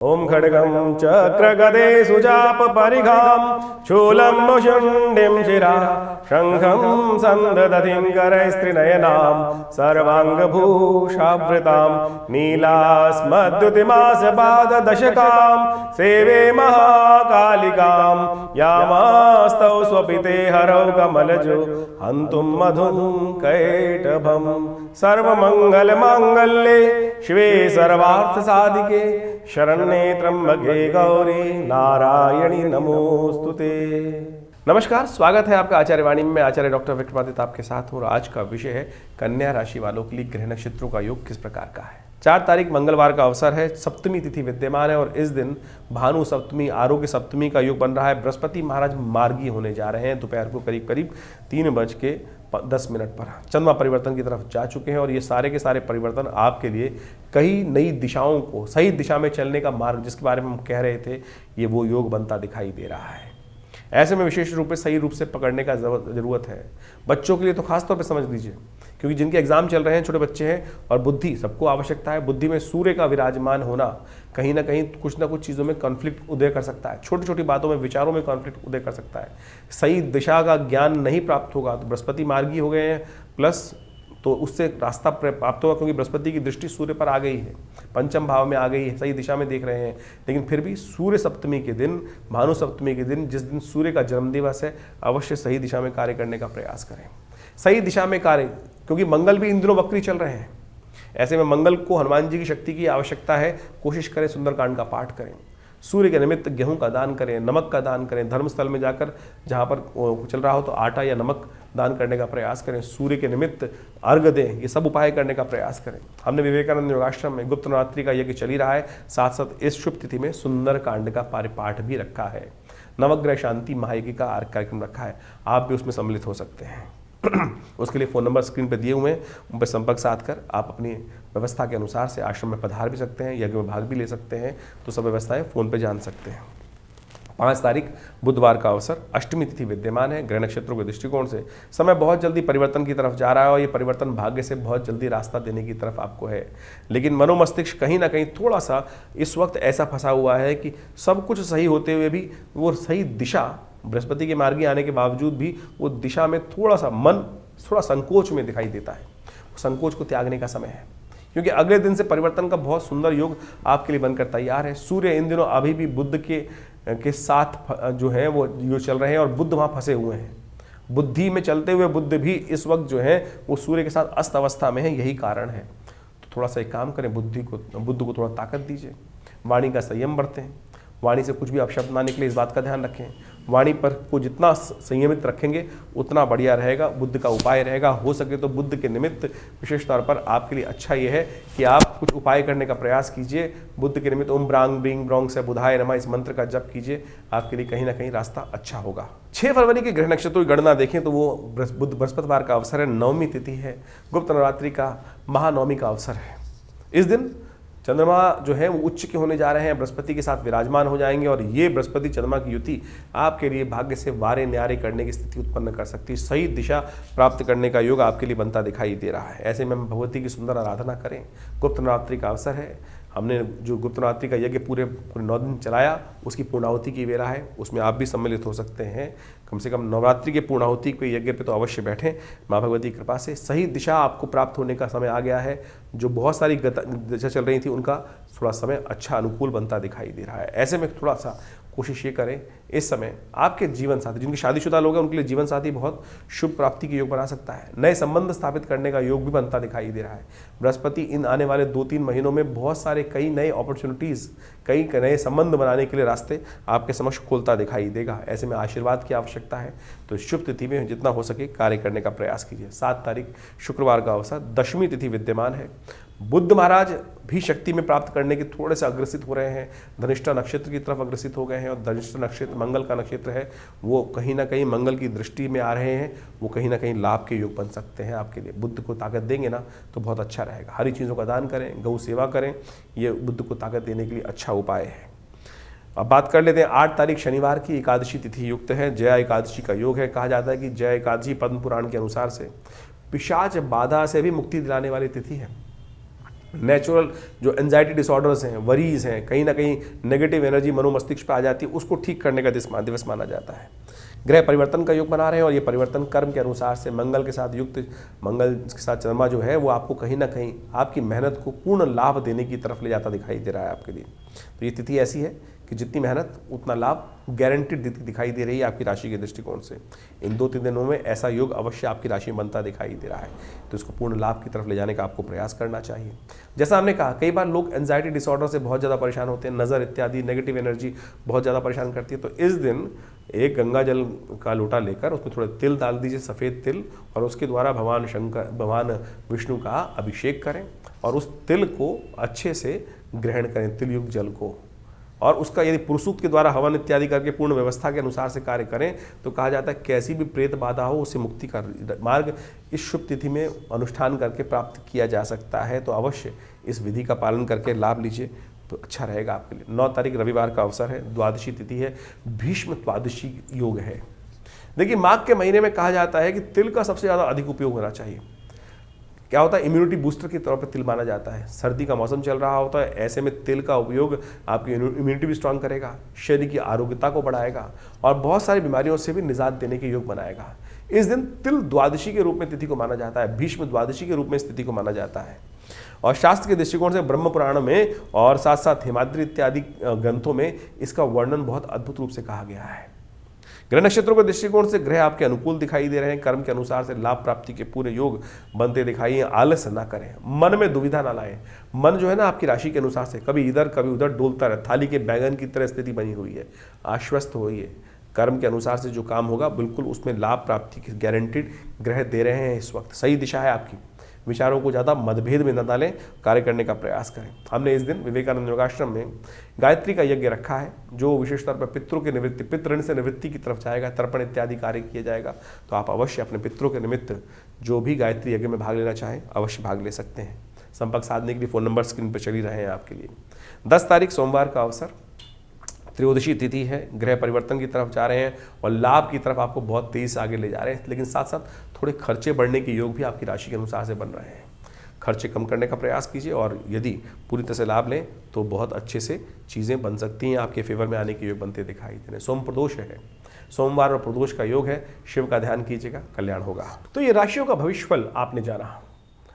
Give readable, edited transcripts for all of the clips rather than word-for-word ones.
ओम खड्गं चक्रगदे सुजाप परिघां शूलं मुशुण्डिं शिरा शंखं सन्ददतिं करैस्त्रिनयनां सर्वाङ्गभूषावृतां नीलास्मद्युतिमासपाददशकां सेवे महाकालिकां यामास्तौ स्वपिते हरौ कमलजो हन्तुं मधुं कैटभं सर्वमङ्गलमाङ्गल्ये शिवे सर्वार्थसाधिके शरण्ये त्र्यंबके गौरी नारायणी नमोस्तुते। नमस्कार, स्वागत है आपका आचार्य वाणी में। आचार्य डॉक्टर विक्रमादित्य आपके साथ हूँ और आज का विषय है कन्या राशि वालों के लिए ग्रह नक्षत्रों का योग किस प्रकार का है। 4 तारीख मंगलवार का अवसर है, सप्तमी तिथि विद्यमान है और इस दिन भानु सप्तमी आरोग्य सप्तमी का योग बन रहा है। बृहस्पति महाराज मार्गी होने जा रहे हैं दोपहर को करीब 3:10 पर चंद्रमा परिवर्तन की तरफ जा चुके हैं और ये सारे के सारे परिवर्तन आपके लिए कई नई दिशाओं को सही दिशा में चलने का मार्ग जिसके बारे में हम कह रहे थे, ये वो योग बनता दिखाई दे रहा है। ऐसे में विशेष रूप से सही रूप से पकड़ने का जरूरत है। बच्चों के लिए तो खास तौर पे समझ लीजिए, क्योंकि जिनके एग्जाम चल रहे हैं, छोटे बच्चे हैं और बुद्धि सबको आवश्यकता है। बुद्धि में सूर्य का विराजमान होना कहीं ना कहीं कुछ ना कुछ चीज़ों में कॉन्फ्लिक्ट उदय कर सकता है। छोटी छोटी बातों में, विचारों में कॉन्फ्लिक्ट उदय कर सकता है। सही दिशा का ज्ञान नहीं प्राप्त होगा तो बृहस्पति मार्गी हो गए हैं, प्लस तो उससे रास्ता प्राप्त होगा क्योंकि बृहस्पति की दृष्टि सूर्य पर आ गई है, पंचम भाव में आ गई है, सही दिशा में देख रहे हैं। लेकिन फिर भी सूर्य सप्तमी के दिन, भानु सप्तमी के दिन, जिस दिन सूर्य का जन्मदिवस है, अवश्य सही दिशा में कार्य करने का प्रयास करें। सही दिशा में कार्य, क्योंकि मंगल भी इन दिनों वक्री चल रहे हैं। ऐसे में मंगल को हनुमान जी की शक्ति की आवश्यकता है। कोशिश करें सुंदरकांड का पाठ करें, सूर्य के निमित्त गेहूं का दान करें, नमक का दान करें। धर्मस्थल में जाकर जहां पर चल रहा हो तो आटा या नमक दान करने का प्रयास करें। सूर्य के निमित्त अर्घ दें, ये सब उपाय करने का प्रयास करें। हमने विवेकानंद योगाश्रम में गुप्त नवरात्रि का यज्ञ चल ही रहा है, साथ साथ इस शुभ तिथि में सुंदरकांड का पाठ भी रखा है। नवग्रह शांति महायज्ञ का कार्यक्रम रखा है, आप भी उसमें सम्मिलित हो सकते हैं। उसके लिए फ़ोन नंबर स्क्रीन पर दिए हुए हैं, उन पर संपर्क साध कर आप अपनी व्यवस्था के अनुसार से आश्रम में पधार भी सकते हैं, यज्ञ में भाग भी ले सकते हैं। तो सब व्यवस्थाएं फ़ोन पे जान सकते हैं। 5 तारीख बुधवार का अवसर, अष्टमी तिथि विद्यमान है। ग्रह नक्षत्रों के दृष्टिकोण से समय बहुत जल्दी परिवर्तन की तरफ जा रहा है और ये परिवर्तन भाग्य से बहुत जल्दी रास्ता देने की तरफ आपको है। लेकिन मनोमस्तिष्क कहीं ना कहीं थोड़ा सा इस वक्त ऐसा फंसा हुआ है कि सब कुछ सही होते हुए भी वो सही दिशा, बृहस्पति के मार्गी आने के बावजूद भी वो दिशा में थोड़ा सा मन थोड़ा संकोच में दिखाई देता है। संकोच को त्यागने का समय है, क्योंकि अगले दिन से परिवर्तन का बहुत सुंदर योग आपके लिए बनकर तैयार है। सूर्य इन दिनों अभी भी बुध के साथ जो है वो योग चल रहे हैं और बुध वहाँ फंसे हुए हैं। बुद्धि में चलते हुए बुध भी इस वक्त जो है वो सूर्य के साथ अस्त अवस्था में है, यही कारण है। तो थोड़ा सा एक काम करें, बुद्ध को थोड़ा ताकत दीजिए, वाणी का संयम बरतें। वाणी से कुछ भी अपशब्द ना निकले, इस बात का ध्यान रखें। वाणी पर को जितना संयमित रखेंगे उतना बढ़िया रहेगा, बुद्ध का उपाय रहेगा। हो सके तो बुद्ध के निमित्त विशेष तौर पर आपके लिए अच्छा ये है कि आप कुछ उपाय करने का प्रयास कीजिए। बुद्ध के निमित्त ओम ब्रांग ब्रिंग ब्रोंग से बुधाय नमः इस मंत्र का जप कीजिए, आपके लिए कहीं ना कहीं रास्ता अच्छा होगा। 6 फरवरी के ग्रह नक्षत्रों की गणना देखें तो वो बृहस्पतिवार का अवसर है, नवमी तिथि है, गुप्त नवरात्रि का महानवमी का अवसर है। इस दिन चंद्रमा जो है वो उच्च के होने जा रहे हैं, बृहस्पति के साथ विराजमान हो जाएंगे और ये बृहस्पति चंद्रमा की युति आपके लिए भाग्य से वारे न्यारे करने की स्थिति उत्पन्न कर सकती है। सही दिशा प्राप्त करने का योग आपके लिए बनता दिखाई दे रहा है। ऐसे में हम भगवती की सुंदर आराधना करें। गुप्त नवरात्रि का अवसर है, हमने जो गुप्त नवरात्रि का यज्ञ पूरे 9 दिन चलाया, उसकी पूर्णाहुति की वेला है, उसमें आप भी सम्मिलित हो सकते हैं। कम से कम नवरात्रि के पूर्णाहुति के यज्ञ पे तो अवश्य बैठें। माँ भगवती की कृपा से सही दिशा आपको प्राप्त होने का समय आ गया है। जो बहुत सारी दिशा चल रही थी उनका थोड़ा समय अच्छा अनुकूल बनता दिखाई दे रहा है। ऐसे में थोड़ा सा कोशिश ये करें, इस समय आपके जीवन साथी, जिनके शादीशुदा लोग हैं उनके लिए जीवन साथी बहुत शुभ प्राप्ति के योग बना सकता है। नए संबंध स्थापित करने का योग भी बनता दिखाई दे रहा है। बृहस्पति इन आने वाले 2-3 महीनों में बहुत सारे कई नए अपॉर्चुनिटीज़, कई नए संबंध बनाने के लिए रास्ते आपके समक्ष खोलता दिखाई देगा। ऐसे में आशीर्वाद की आवश्यकता है, तो शुभ तिथि में जितना हो सके कार्य करने का प्रयास कीजिए। 7 तारीख शुक्रवार का अवसर, दशमी तिथि विद्यमान है। बुद्ध महाराज भी शक्ति में प्राप्त करने के थोड़े से अग्रसित हो रहे हैं, धनिष्ठा नक्षत्र की तरफ अग्रसित हो गए हैं और धनिष्ठा नक्षत्र मंगल का नक्षत्र है, वो कहीं ना कहीं मंगल की दृष्टि में आ रहे हैं। वो कहीं ना कहीं लाभ के योग बन सकते हैं आपके लिए। बुद्ध को ताकत देंगे ना तो बहुत अच्छा रहेगा। हरी चीज़ों का दान करें, गौ सेवा करें, ये बुद्ध को ताकत देने के लिए अच्छा उपाय है। अब बात कर लेते हैं 8 तारीख शनिवार की, एकादशी तिथि युक्त है, जया एकादशी का योग है। कहा जाता है कि जया एकादशी पद्म पुराण के अनुसार से पिशाच बाधा से भी मुक्ति दिलाने वाली तिथि है। नेचुरल जो एंजाइटी डिसऑर्डर्स हैं, वरीज हैं, कहीं ना कहीं नेगेटिव एनर्जी मनोमस्तिष्क पे आ जाती है, उसको ठीक करने का दिवस माना जाता है। ग्रह परिवर्तन का योग बना रहे हैं और ये परिवर्तन कर्म के अनुसार से मंगल के साथ युक्त, मंगल के साथ चंद्रमा जो है वो आपको कहीं ना कहीं आपकी मेहनत को पूर्ण लाभ देने की तरफ ले जाता दिखाई दे रहा है आपके लिए। तो ये तिथि ऐसी है कि जितनी मेहनत उतना लाभ गारंटीड दिखाई दे रही है आपकी राशि के दृष्टिकोण से। इन 2-3 दिनों में ऐसा योग अवश्य आपकी राशि में बनता दिखाई दे रहा है, तो इसको पूर्ण लाभ की तरफ ले जाने का आपको प्रयास करना चाहिए। जैसा हमने कहा, कई बार लोग एंजाइटी डिसऑर्डर से बहुत ज़्यादा परेशान होते हैं, नज़र इत्यादि नेगेटिव एनर्जी बहुत ज़्यादा परेशान करती है। तो इस दिन एक गंगा जल का लोटा लेकर उसमें थोड़े तिल डाल दीजिए, सफ़ेद तिल, और उसके द्वारा भगवान विष्णु का अभिषेक करें और उस तिल को अच्छे से ग्रहण करें, तिल युक्त जल को। और उसका यदि पुरुषूक्त के द्वारा हवन इत्यादि करके पूर्ण व्यवस्था के अनुसार से कार्य करें तो कहा जाता है कैसी भी प्रेत बाधा हो उससे मुक्ति का मार्ग इस शुभ तिथि में अनुष्ठान करके प्राप्त किया जा सकता है। तो अवश्य इस विधि का पालन करके लाभ लीजिए तो अच्छा रहेगा आपके लिए। 9 तारीख रविवार का अवसर है, द्वादशी तिथि है, भीष्म द्वादशी योग है। देखिए, माघ के महीने में कहा जाता है कि तिल का सबसे ज़्यादा अधिक उपयोग होना चाहिए। क्या होता है, इम्यूनिटी बूस्टर के तौर पर तिल माना जाता है। सर्दी का मौसम चल रहा होता है, ऐसे में तिल का उपयोग आपकी इम्यूनिटी भी स्ट्रांग करेगा, शरीर की आरोग्यता को बढ़ाएगा और बहुत सारी बीमारियों से भी निजात देने के योग बनाएगा। इस दिन तिल द्वादशी के रूप में तिथि को माना जाता है, भीष्म द्वादशी के रूप में इस तिथि को माना जाता है। और शास्त्र के दृष्टिकोण से ब्रह्म पुराण में और साथ साथ हिमाद्री इत्यादि ग्रंथों में इसका वर्णन बहुत अद्भुत रूप से कहा गया है। ग्रह नक्षत्रों के दृष्टिकोण से ग्रह आपके अनुकूल दिखाई दे रहे हैं, कर्म के अनुसार से लाभ प्राप्ति के पूरे योग बनते दिखाई हैं। आलस ना करें, मन में दुविधा ना लाएं। मन जो है ना आपकी राशि के अनुसार से कभी इधर कभी उधर डोलता रहे, थाली के बैंगन की तरह स्थिति बनी हुई है। आश्वस्त होइए, कर्म के अनुसार से जो काम होगा बिल्कुल उसमें लाभ प्राप्ति की गारंटीड ग्रह दे रहे हैं। इस वक्त सही दिशा है आपकी। विचारों को ज़्यादा मतभेद में न डालें, कार्य करने का प्रयास करें। हमने इस दिन विवेकानंद योगाश्रम में गायत्री का यज्ञ रखा है, जो विशेष तौर पर पितरों की निवृत्ति, पितृण से निवृत्ति की तरफ जाएगा, तर्पण इत्यादि कार्य किया जाएगा। तो आप अवश्य अपने पितरों के निमित्त जो भी गायत्री यज्ञ में भाग लेना चाहें अवश्य भाग ले सकते हैं। संपर्क साधने के लिए फ़ोन नंबर स्क्रीन पर चली रहे हैं आपके लिए। 10 तारीख सोमवार का अवसर, त्रयोदशी तिथि है, ग्रह परिवर्तन की तरफ जा रहे हैं और लाभ की तरफ आपको बहुत तेज आगे ले जा रहे हैं। लेकिन साथ साथ थोड़े खर्चे बढ़ने के योग भी आपकी राशि के अनुसार से बन रहे हैं। खर्चे कम करने का प्रयास कीजिए और यदि पूरी तरह से लाभ लें तो बहुत अच्छे से चीज़ें बन सकती हैं, आपके फेवर में आने के योग बनते दिखाई दे रहे हैं। सोम प्रदोष है, सोमवार और प्रदोष का योग है, शिव का ध्यान कीजिएगा, कल्याण होगा। तो ये राशियों का भविष्यफल आपने जाना।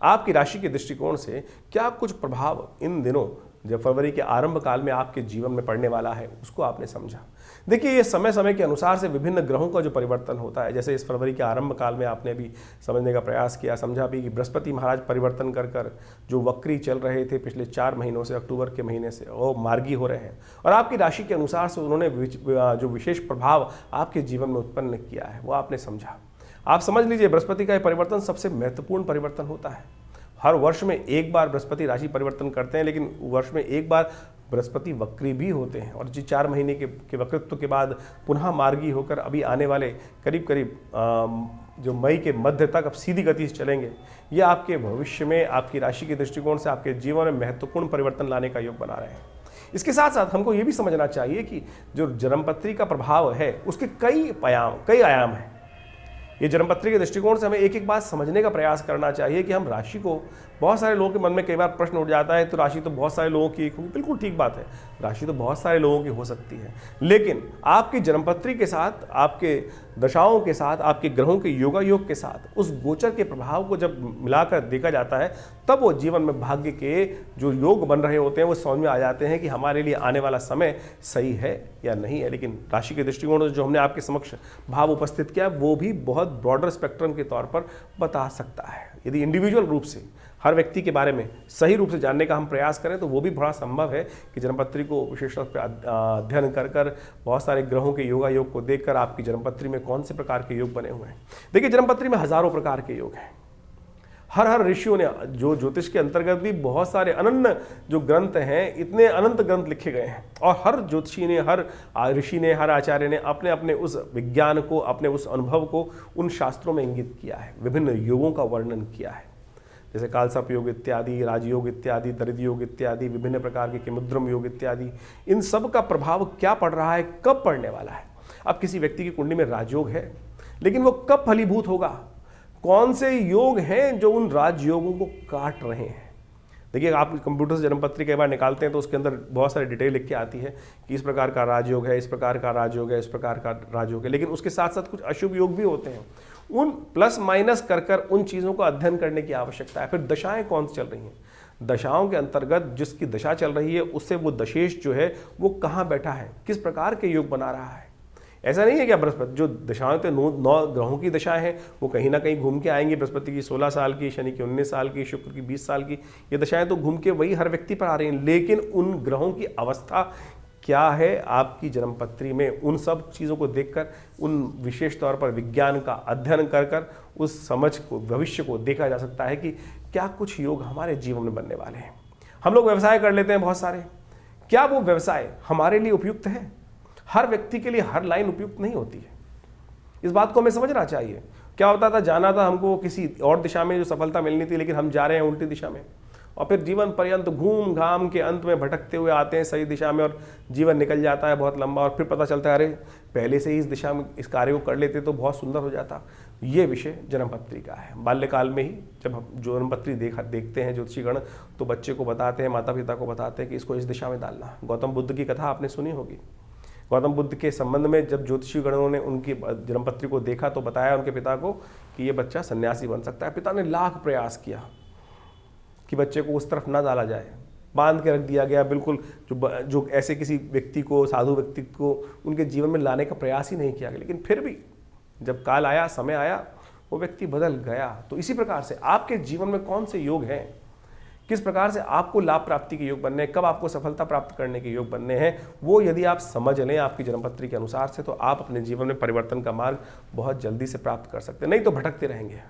आपकी राशि के दृष्टिकोण से क्या कुछ प्रभाव इन दिनों जब फरवरी के आरंभ काल में आपके जीवन में पड़ने वाला है उसको आपने समझा। देखिए, ये समय समय के अनुसार से विभिन्न ग्रहों का जो परिवर्तन होता है, जैसे इस फरवरी के आरंभ काल में आपने भी समझने का प्रयास किया, समझा भी कि बृहस्पति महाराज परिवर्तन कर जो वक्री चल रहे थे पिछले 4 महीनों से, अक्टूबर के महीने से वो मार्गी हो रहे हैं और आपकी राशि के अनुसार से उन्होंने जो विशेष प्रभाव आपके जीवन में उत्पन्न किया है वो आपने समझा। आप समझ लीजिए, बृहस्पति का ये परिवर्तन सबसे महत्वपूर्ण परिवर्तन होता है। हर वर्ष में एक बार बृहस्पति राशि परिवर्तन करते हैं, लेकिन वर्ष में एक बार बृहस्पति वक्री भी होते हैं और जी 4 महीने के वक्रित्व के बाद पुनः मार्गी होकर अभी आने वाले करीब जो मई के मध्य तक अब सीधी गति से चलेंगे। ये आपके भविष्य में आपकी राशि के दृष्टिकोण से आपके जीवन में महत्वपूर्ण परिवर्तन लाने का योग बना रहे हैं। इसके साथ साथ हमको ये भी समझना चाहिए कि जो जन्मपत्री का प्रभाव है उसके कई आयाम हैं। ये जन्मपत्री के दृष्टिकोण से हमें एक एक बात समझने का प्रयास करना चाहिए कि हम राशि को, बहुत सारे लोगों के मन में कई बार प्रश्न उठ जाता है तो राशि तो बहुत सारे लोगों की होगी, बिल्कुल ठीक बात है, राशि तो बहुत सारे लोगों की हो सकती है, लेकिन आपकी जन्मपत्री के साथ, आपके दशाओं के साथ, आपके ग्रहों के योग के साथ उस गोचर के प्रभाव को जब मिलाकर देखा जाता है तब वो जीवन में भाग्य के जो योग बन रहे होते हैं वो समझ में आ जाते हैं कि हमारे लिए आने वाला समय सही है या नहीं है। लेकिन राशि के दृष्टिकोण से जो हमने आपके समक्ष भाव उपस्थित किया वो भी बहुत ब्रॉडर स्पेक्ट्रम के तौर पर बता सकता है। यदि इंडिविजुअल रूप से हर व्यक्ति के बारे में सही रूप से जानने का हम प्रयास करें तो वो भी बड़ा संभव है कि जन्मपत्री को विशेष रूप से अध्ययन कर बहुत सारे ग्रहों के योग को देखकर आपकी जन्मपत्री में कौन से प्रकार के योग बने हुए हैं। देखिए, जन्मपत्री में हजारों प्रकार के योग हैं। हर ऋषियों ने, जो ज्योतिष के अंतर्गत भी बहुत सारे अनन्य जो ग्रंथ हैं, इतने अनंत ग्रंथ लिखे गए हैं और हर ज्योतिषी ने, हर ऋषि ने, हर आचार्य ने अपने अपने उस विज्ञान को, अपने उस अनुभव को उन शास्त्रों में इंगित किया है, विभिन्न योगों का वर्णन किया है, जैसे कालसर्प योग इत्यादि, राजयोग इत्यादि, दरिद्र योग इत्यादि, विभिन्न प्रकार के किमुद्रम योग इत्यादि। इन सब का प्रभाव क्या पड़ रहा है, कब पड़ने वाला है। अब किसी व्यक्ति की कुंडली में राजयोग है, लेकिन वो कब फलीभूत होगा, कौन से योग हैं जो उन राजयोगों को काट रहे हैं, देखिए, आप कंप्यूटर से जन्मपत्री कई बार निकालते हैं तो उसके अंदर बहुत सारी डिटेल लिख के आती है कि इस प्रकार का राजयोग है, इस प्रकार का राजयोग है, इस प्रकार का राजयोग है, लेकिन उसके साथ साथ कुछ अशुभ योग भी होते हैं। उन प्लस माइनस कर उन चीज़ों को अध्ययन करने की आवश्यकता है। फिर दशाएं कौन सी चल रही हैं, दशाओं के अंतर्गत जिसकी दशा चल रही है उससे वो दशेश जो है वो कहाँ बैठा है, किस प्रकार के योग बना रहा है। ऐसा नहीं है कि बृहस्पति जो दशाएं तो 9 ग्रहों की दशाएं हैं वो कहीं ना कहीं घूम के आएंगी। बृहस्पति की 16 साल की, शनि की 19 साल की, शुक्र की 20 साल की, ये दशाएं तो घूम के वही हर व्यक्ति पर आ रही हैं। लेकिन उन ग्रहों की अवस्था क्या है आपकी जन्मपत्री में, उन सब चीज़ों को देखकर, उन विशेष तौर पर विज्ञान का अध्ययन कर उस समझ को, भविष्य को देखा जा सकता है कि क्या कुछ योग हमारे जीवन में बनने वाले हैं। हम लोग व्यवसाय कर लेते हैं बहुत सारे, क्या वो व्यवसाय हमारे लिए उपयुक्त है? हर व्यक्ति के लिए हर लाइन उपयुक्त नहीं होती है, इस बात को हमें समझना चाहिए। क्या होता था, जाना था हमको किसी और दिशा में जो सफलता मिलनी थी, लेकिन हम जा रहे हैं उल्टी दिशा में, और फिर जीवन पर्यंत घूम घाम के अंत में भटकते हुए आते हैं सही दिशा में, और जीवन निकल जाता है बहुत लंबा, और फिर पता चलता है अरे पहले से ही इस दिशा में इस कार्य को कर लेते तो बहुत सुंदर हो जाता। ये विषय जन्मपत्री का है। बाल्यकाल में ही जब हम जन्मपत्री देखते हैं ज्योतिषीगण, तो बच्चे को बताते हैं, माता पिता को बताते हैं कि इसको इस दिशा में डालना। गौतम बुद्ध की कथा आपने सुनी होगी। गौतम बुद्ध के संबंध में जब ज्योतिषी गणों ने उनकी जन्मपत्री को देखा तो बताया उनके पिता को कि ये बच्चा सन्यासी बन सकता है। पिता ने लाख प्रयास किया कि बच्चे को उस तरफ ना डाला जाए, बांध के रख दिया गया बिल्कुल। जो ऐसे किसी व्यक्ति को, साधु व्यक्ति को उनके जीवन में लाने का प्रयास ही नहीं किया गया, लेकिन फिर भी जब काल आया, समय आया, वो व्यक्ति बदल गया। तो इसी प्रकार से आपके जीवन में कौन से योग हैं, किस प्रकार से आपको लाभ प्राप्ति के योग बनने हैं, कब आपको सफलता प्राप्त करने के योग बनने हैं, वो यदि आप समझ लें आपकी जन्मपत्री के अनुसार से, तो आप अपने जीवन में परिवर्तन का मार्ग बहुत जल्दी से प्राप्त कर सकते हैं। नहीं तो भटकते रहेंगे।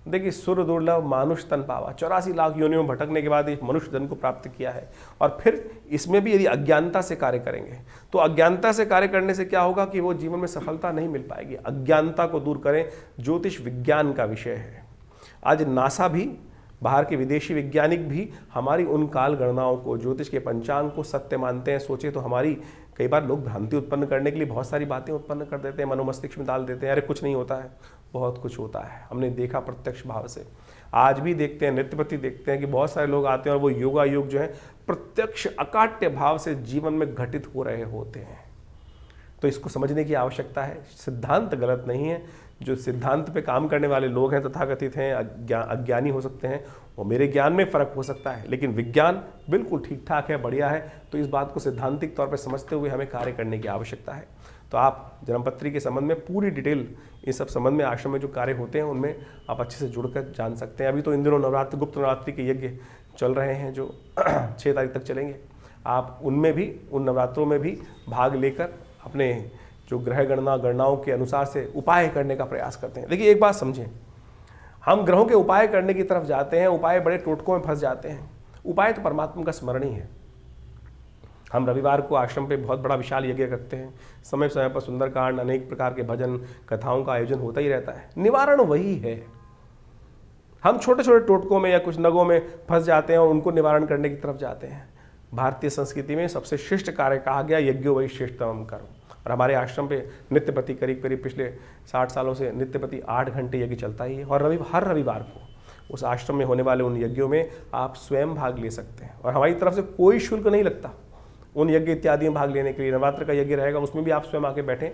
देखिए, सुर दुर्लभ मानुष तन पावा, 84 लाख योनियों में भटकने के बाद एक मनुष्य जन्म को प्राप्त किया है। और फिर इसमें भी यदि अज्ञानता से कार्य करेंगे तो अज्ञानता से कार्य करने से क्या होगा कि वो जीवन में सफलता नहीं मिल पाएगी। अज्ञानता को दूर करें, ज्योतिष विज्ञान का विषय है। आज नासा भी, बाहर के विदेशी वैज्ञानिक भी हमारी उन काल गणनाओं को, ज्योतिष के पंचांग को सत्य मानते हैं। सोचे तो हमारी कई बार लोग भ्रांति उत्पन्न करने के लिए बहुत सारी बातें उत्पन्न कर देते हैं, मनोमस्तिष्क में डाल देते हैं, अरे कुछ नहीं होता है। बहुत कुछ होता है, हमने देखा प्रत्यक्ष भाव से। आज भी देखते हैं, नृत्यपति देखते हैं कि बहुत सारे लोग आते हैं और वो योगा योग जो है प्रत्यक्ष अकाट्य भाव से जीवन में घटित हो रहे होते हैं। तो इसको समझने की आवश्यकता है। सिद्धांत गलत नहीं है। जो सिद्धांत पे काम करने वाले लोग हैं, तथाकथित हैं, अज्ञानी हो सकते हैं, वो मेरे ज्ञान में फ़र्क हो सकता है, लेकिन विज्ञान बिल्कुल ठीक ठाक है, बढ़िया है। तो इस बात को सिद्धांतिक तौर पर समझते हुए हमें कार्य करने की आवश्यकता है। तो आप जन्मपत्री के संबंध में पूरी डिटेल, इस सब संबंध में आश्रम में जो कार्य होते हैं उनमें आप अच्छे से जुड़कर जान सकते हैं। अभी तो इन दिनों नवरात्र, गुप्त नवरात्रि के यज्ञ चल रहे हैं जो 6 तारीख तक चलेंगे। आप उनमें भी, उन नवरात्रों में भी भाग लेकर अपने जो ग्रह गणनाओं के अनुसार से उपाय करने का प्रयास करते हैं। देखिए, एक बात समझें, हम ग्रहों के उपाय करने की तरफ जाते हैं, उपाय बड़े टोटकों में फंस जाते हैं। उपाय तो परमात्मा का स्मरण ही है। हम रविवार को आश्रम पे बहुत बड़ा विशाल यज्ञ करते हैं, समय समय पर सुंदरकांड, अनेक प्रकार के भजन कथाओं का आयोजन होता ही रहता है। निवारण वही है। हम छोटे छोटे टोटकों में या कुछ नगों में फंस जाते हैं और उनको निवारण करने की तरफ जाते हैं। भारतीय संस्कृति में सबसे श्रेष्ठ कार्य कहा गया यज्ञो वही श्रेष्ठतम कर्म। और हमारे आश्रम पे नित्यपति करीब पिछले 60 सालों से नित्यपति 8 घंटे यज्ञ चलता ही है। और हर रविवार को उस आश्रम में होने वाले उन यज्ञों में आप स्वयं भाग ले सकते हैं और हमारी तरफ से कोई शुल्क नहीं लगता उन यज्ञ इत्यादि में भाग लेने के लिए। नवरात्र का यज्ञ रहेगा, उसमें भी आप स्वयं आके बैठें।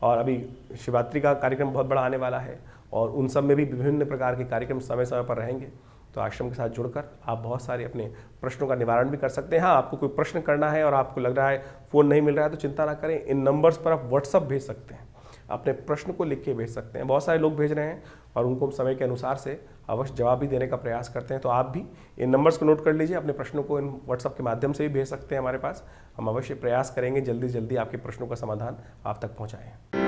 और अभी शिवरात्रि का कार्यक्रम बहुत बड़ा आने वाला है और उन सब में भी विभिन्न प्रकार के कार्यक्रम समय समय पर रहेंगे। तो आश्रम के साथ जुड़कर आप बहुत सारे अपने प्रश्नों का निवारण भी कर सकते हैं। हाँ, आपको कोई प्रश्न करना है और आपको लग रहा है फ़ोन नहीं मिल रहा है तो चिंता ना करें, इन नंबर्स पर आप व्हाट्सअप भेज सकते हैं, अपने प्रश्न को लिख के भेज सकते हैं। बहुत सारे लोग भेज रहे हैं और उनको समय के अनुसार से अवश्य जवाब भी देने का प्रयास करते हैं। तो आप भी इन नंबर्स को नोट कर लीजिए, अपने प्रश्नों को इन व्हाट्सअप के माध्यम से भी भेज सकते हैं हमारे पास। हम अवश्य प्रयास करेंगे जल्दी से जल्दी आपके प्रश्नों का समाधान आप तक पहुँचाएँ।